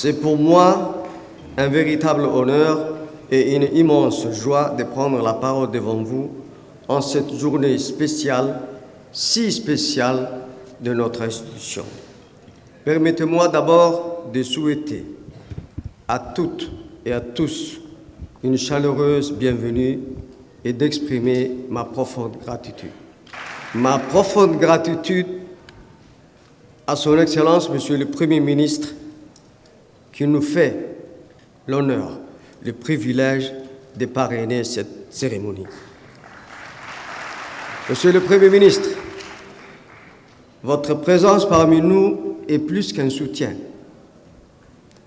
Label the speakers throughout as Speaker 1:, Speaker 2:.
Speaker 1: C'est pour moi un véritable honneur et une immense joie de prendre la parole devant vous en cette journée spéciale, si spéciale de notre institution. Permettez-moi d'abord de souhaiter à toutes et à tous une chaleureuse bienvenue et d'exprimer ma profonde gratitude. Ma profonde gratitude à son Excellence, Monsieur le Premier ministre, qui nous fait l'honneur, le privilège de parrainer cette cérémonie. Monsieur le Premier ministre, votre présence parmi nous est plus qu'un soutien.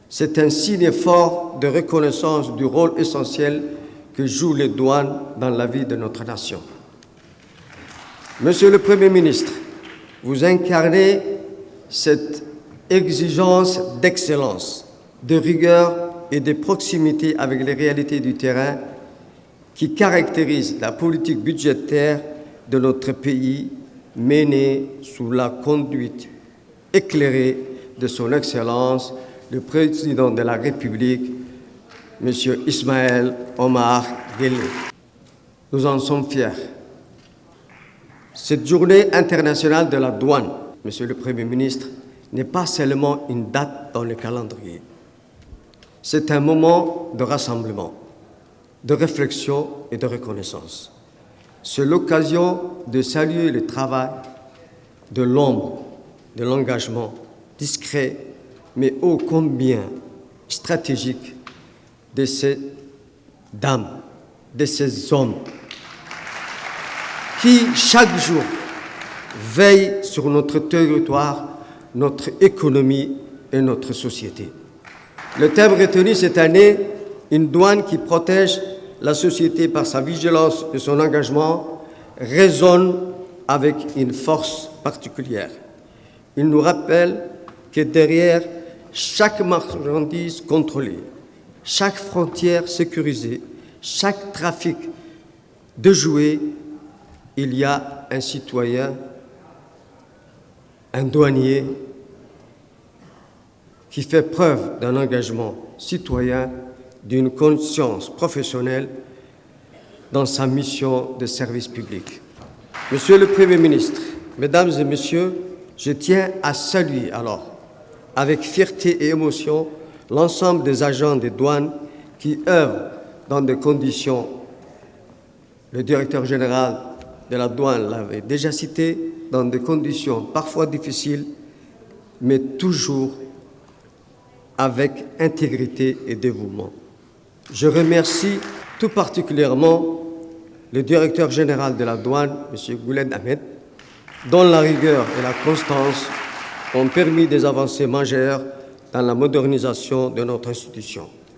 Speaker 1: C'est un signe fort de reconnaissance du rôle essentiel que jouent les douanes dans la vie de notre nation. Monsieur le Premier ministre, vous incarnez cette exigence d'excellence, de rigueur et de proximité avec les réalités du terrain qui caractérise la politique budgétaire de notre pays menée sous la conduite éclairée de son Excellence, le Président de la République, M. Ismaël Omar Guelleh. Nous en sommes fiers. Cette journée internationale de la douane, Monsieur le Premier ministre, n'est pas seulement une date dans le calendrier. C'est un moment de rassemblement, de réflexion et de reconnaissance. C'est l'occasion de saluer le travail de l'ombre, de l'engagement discret, mais ô combien stratégique de ces dames, de ces hommes qui, chaque jour, veillent sur notre territoire, notre économie et notre société. Le thème retenu cette année, une douane qui protège la société par sa vigilance et son engagement, résonne avec une force particulière. Il nous rappelle que derrière chaque marchandise contrôlée, chaque frontière sécurisée, chaque trafic de jouets, il y a un citoyen, un douanier qui fait preuve d'un engagement citoyen, d'une conscience professionnelle dans sa mission de service public. Monsieur le Premier ministre, Mesdames et Messieurs, je tiens à saluer alors, avec fierté et émotion, l'ensemble des agents des douanes qui œuvrent dans des conditions, le directeur général de la douane l'avait déjà cité, dans des conditions parfois difficiles, mais toujours avec intégrité et dévouement. Je remercie tout particulièrement le directeur général de la douane, M. Goulen Ahmed, dont la rigueur et la constance ont permis des avancées majeures dans la modernisation de notre institution.